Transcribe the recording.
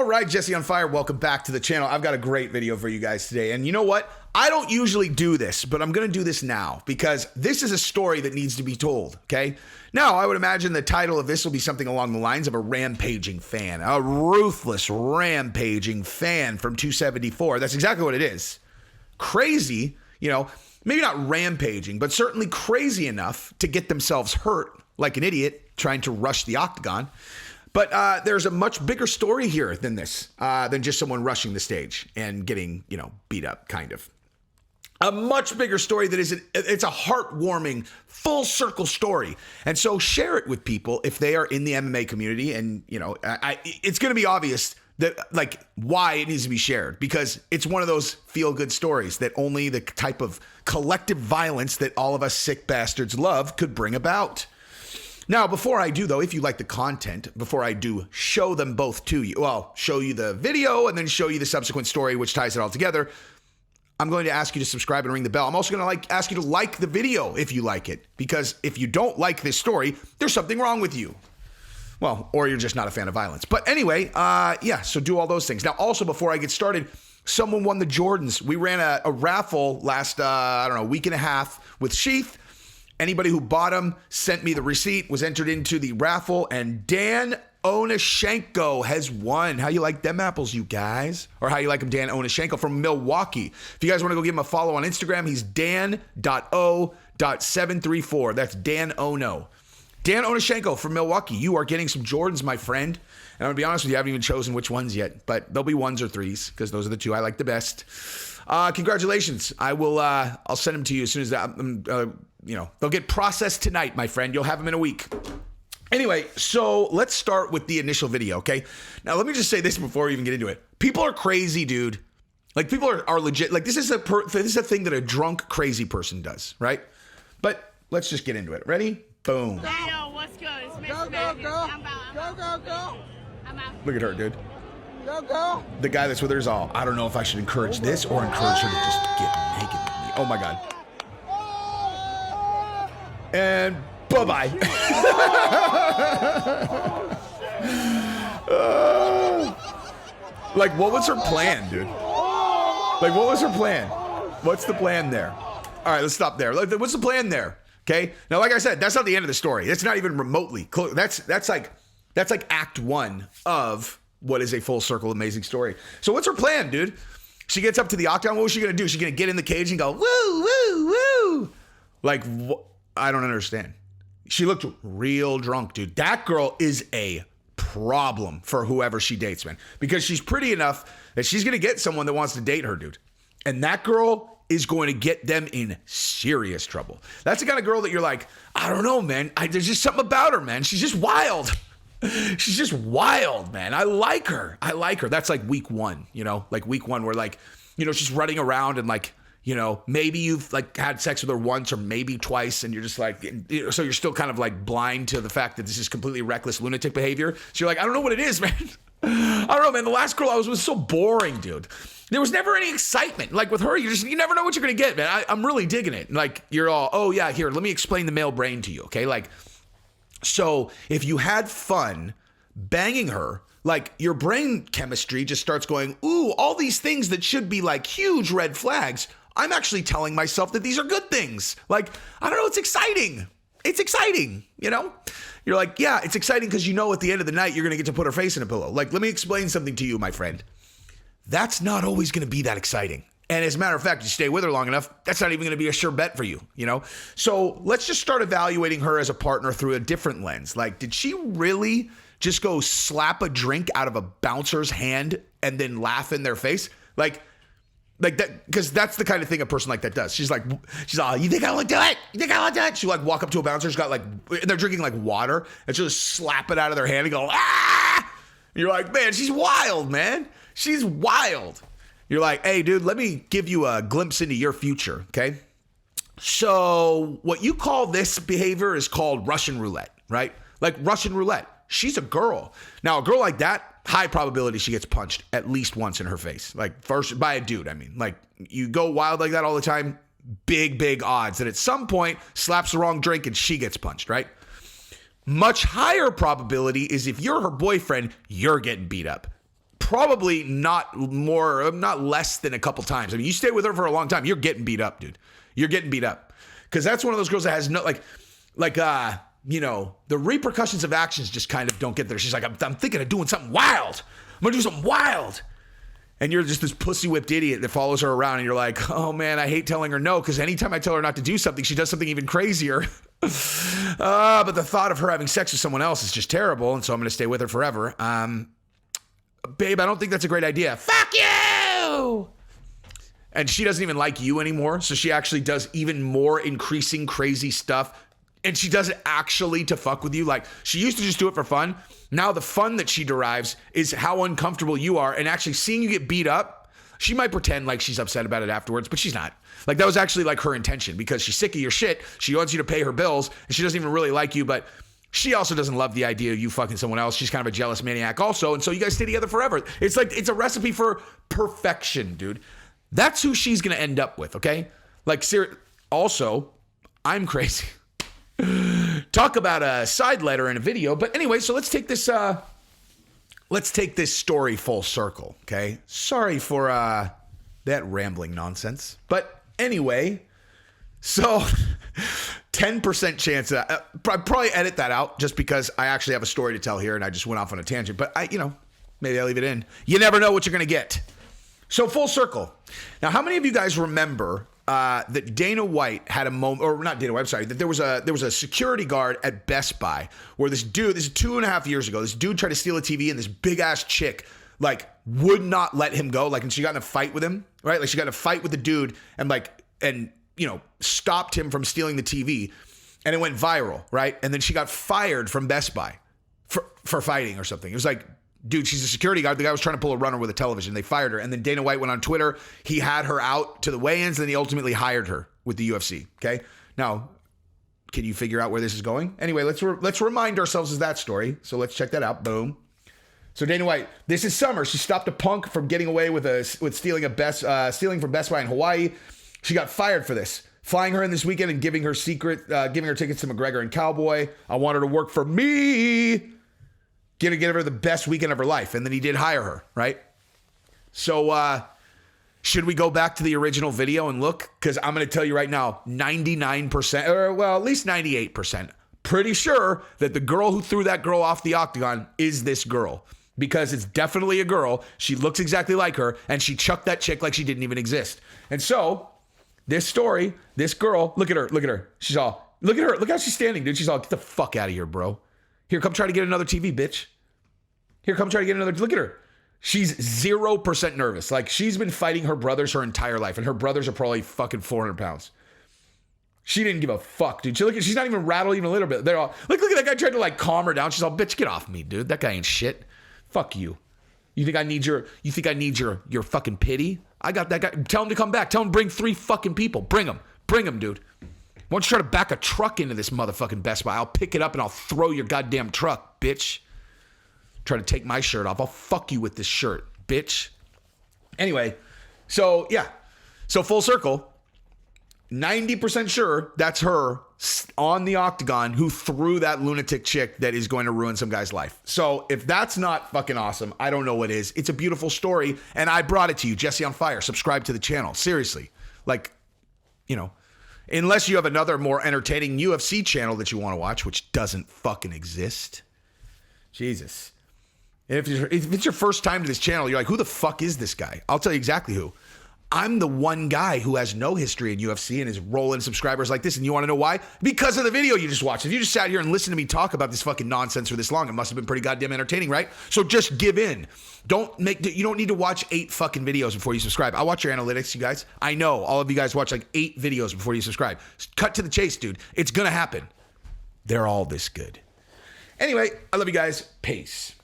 All right, Jesse on Fire, welcome back to the channel. I've got a great video for you guys today. And you know what? I don't usually do this, but I'm going to do this now because this is a story that needs to be told, okay? Now, I would imagine the title of this will be something along the lines of a rampaging fan, a ruthless rampaging fan from 274. That's exactly what it is. Crazy, you know, maybe not rampaging, but certainly crazy enough to get themselves hurt like an idiot trying to rush the octagon. But there's a much bigger story here than this, than just someone rushing the stage and getting, you know, beat up, kind of. A much bigger story that it's a heartwarming, full circle story. And so share it with people if they are in the MMA community. And, you know, it's going to be obvious that, like, why it needs to be shared, because it's one of those feel good stories that only the type of collective violence that all of us sick bastards love could bring about. Now, before I do, though, if you like the content, before I do show them both to you, well, show you the video and then show you the subsequent story, which ties it all together, I'm going to ask you to subscribe and ring the bell. I'm also going to ask you to like the video if you like it, because if you don't like this story, there's something wrong with you. Well, or you're just not a fan of violence. But anyway, yeah, so do all those things. Now, also, before I get started, someone won the Jordans. We ran a raffle last, I don't know, week and a half with Sheath. Anybody who bought them sent me the receipt, was entered into the raffle, and Dan Onishenko has won. How you like them apples, you guys? Or how you like him, Dan Onishenko from Milwaukee. If you guys want to go give him a follow on Instagram, he's dan.o.734. That's Dan Ono. Dan Onishenko from Milwaukee. You are getting some Jordans, my friend. And I'm going to be honest with you, I haven't even chosen which ones yet, but they'll be ones or threes because those are the two I like the best. Congratulations. I'll send them to you as soon as that, you know, they'll get processed tonight, my friend. You'll have them in a week. Anyway, so let's start with the initial video, okay? Now, let me just say this before we even get into it. People are crazy, dude. Like, people are legit. Like, this is a thing that a drunk, crazy person does, right? But let's just get into it. Ready? Boom. Hey, yo, what's good? It's Miss Go, Megan. go. I'm out. Go. I'm out. Look at her, dude. Go. The guy that's with her is all, I don't know if I should encourage this or encourage her to just get naked with me. Oh, my God. And bye-bye. Like, what was her plan, dude? Like, what was her plan? What's the plan there? All right, let's stop there. What's the plan there? Okay. Now, like I said, that's not the end of the story. That's not even remotely close. That's like act one of what is a full circle amazing story. So what's her plan, dude? She gets up to the octagon. What was she going to do? She's going to get in the cage and go, woo, woo, woo. Like, I don't understand. She looked real drunk, dude. That girl is a problem for whoever she dates, man. Because she's pretty enough that she's going to get someone that wants to date her, dude. And that girl is going to get them in serious trouble. That's the kind of girl that you're like, I don't know, man. There's just something about her, man. She's just wild. She's just wild, man. I like her. That's like week one, you know? Like week one where, like, you know, she's running around and, like, you know, maybe you've like had sex with her once or maybe twice, and you're just like, so you're still kind of like blind to the fact that this is completely reckless lunatic behavior. So you're like, I don't know what it is, man. I don't know, man. The last girl I was so boring, dude. There was never any excitement. Like with her, you never know what you're gonna get, man. I'm really digging it. Like you're all, oh yeah, here, let me explain the male brain to you, okay? Like, so if you had fun banging her, like your brain chemistry just starts going, ooh, all these things that should be like huge red flags, I'm actually telling myself that these are good things. Like, I don't know, it's exciting. It's exciting, you know? You're like, yeah, it's exciting because you know at the end of the night you're going to get to put her face in a pillow. Like, let me explain something to you, my friend. That's not always going to be that exciting. And as a matter of fact, you stay with her long enough, that's not even going to be a sure bet for you, you know? So let's just start evaluating her as a partner through a different lens. Like, did she really just go slap a drink out of a bouncer's hand and then laugh in their face? Like that, because that's the kind of thing a person like that does. She's like, you think I would do it? You think I would do it? She'll like walk up to a bouncer who's got like, and they're drinking like water, and she'll just slap it out of their hand and go, ah! And you're like, man, she's wild, man. She's wild. You're like, hey, dude, let me give you a glimpse into your future, okay? So what you call this behavior is called Russian roulette, right? Like Russian roulette. She's a girl. Now, a girl like that, high probability she gets punched at least once in her face. Like first by a dude, I mean. Like you go wild like that all the time, big odds that at some point slaps the wrong drink and she gets punched, right? Much higher probability is if you're her boyfriend, you're getting beat up. probably not less than a couple times. I mean, you stay with her for a long time, you're getting beat up, dude. You're getting beat up. Because that's one of those girls that has no, the repercussions of actions just kind of don't get there. She's like, I'm thinking of doing something wild. I'm going to do something wild. And you're just this pussy whipped idiot that follows her around. And you're like, oh, man, I hate telling her no. Because anytime I tell her not to do something, she does something even crazier. But the thought of her having sex with someone else is just terrible. And so I'm going to stay with her forever. Babe, I don't think that's a great idea. Fuck you! And she doesn't even like you anymore. So she actually does even more increasing crazy stuff. And she does it actually to fuck with you. Like, she used to just do it for fun. Now the fun that she derives is how uncomfortable you are. And actually seeing you get beat up, she might pretend like she's upset about it afterwards, but she's not. Like, that was actually like her intention because she's sick of your shit. She wants you to pay her bills and she doesn't even really like you, but she also doesn't love the idea of you fucking someone else. She's kind of a jealous maniac also. And so you guys stay together forever. It's like, it's a recipe for perfection, dude. That's who she's going to end up with. Okay. Like, also, I'm crazy. Talk about a side letter in a video. But anyway, so let's take this story full circle. Okay. Sorry for, that rambling nonsense. But anyway, so 10% chance that I'd probably edit that out just because I actually have a story to tell here and I just went off on a tangent, but maybe I'll leave it in. You never know what you're going to get. So full circle. Now, how many of you guys remember that Dana White had a moment, or not Dana White, I'm sorry, that there was a security guard at Best Buy where this is 2.5 years ago, this dude tried to steal a TV and this big ass chick would not let him go. And she got in a fight with him, right? Like, she got in a fight with the dude and stopped him from stealing the TV, and it went viral, right? And then she got fired from Best Buy for fighting or something. It was like, dude, she's a security guard. The guy was trying to pull a runner with a television. They fired her. And then Dana White went on Twitter. He had her out to the weigh-ins, and then he ultimately hired her with the UFC. Okay. Now, can you figure out where this is going? Anyway, let's remind ourselves of that story. So let's check that out. Boom. So Dana White, this is summer. She stopped a punk from getting away with stealing from Best Buy in Hawaii. She got fired for this. Flying her in this weekend and giving her tickets to McGregor and Cowboy. I want her to work for me. Gonna give her the best weekend of her life. And then he did hire her, right? So should we go back to the original video and look? Because I'm going to tell you right now, 99%, or well, at least 98%, pretty sure that the girl who threw that girl off the octagon is this girl. Because it's definitely a girl. She looks exactly like her. And she chucked that chick like she didn't even exist. And so this story, this girl, look at her. She's all, look at her. Look how she's standing, dude. She's all, get the fuck out of here, bro. Here, come try to get another TV, bitch. Here, come try to get another. Look at her. She's 0% nervous. Like, she's been fighting her brothers her entire life. And her brothers are probably fucking 400 pounds. She didn't give a fuck, dude. She's not even rattled even a little bit. They're all, look at that guy tried to calm her down. She's all, bitch, get off me, dude. That guy ain't shit. Fuck you. You think I need your fucking pity? I got that guy. Tell him to come back. Tell him to bring 3 fucking people. Bring him, dude. Why don't you try to back a truck into this motherfucking Best Buy? I'll pick it up and I'll throw your goddamn truck, bitch. Try to take my shirt off. I'll fuck you with this shirt, bitch. Anyway, so yeah. So full circle. 90% sure that's her on the octagon who threw that lunatic chick that is going to ruin some guy's life. So if that's not fucking awesome, I don't know what is. It's a beautiful story, and I brought it to you. Jesse on Fire. Subscribe to the channel. Seriously. Unless you have another more entertaining UFC channel that you want to watch, which doesn't fucking exist. Jesus. If it's your first time to this channel, you're like, who the fuck is this guy? I'll tell you exactly who. I'm the one guy who has no history in UFC and is rolling subscribers like this. And you want to know why? Because of the video you just watched. If you just sat here and listened to me talk about this fucking nonsense for this long, it must have been pretty goddamn entertaining, right? So just give in. You don't need to watch 8 fucking videos before you subscribe. I watch your analytics, you guys. I know all of you guys watch 8 videos before you subscribe. Cut to the chase, dude. It's going to happen. They're all this good. Anyway, I love you guys. Peace.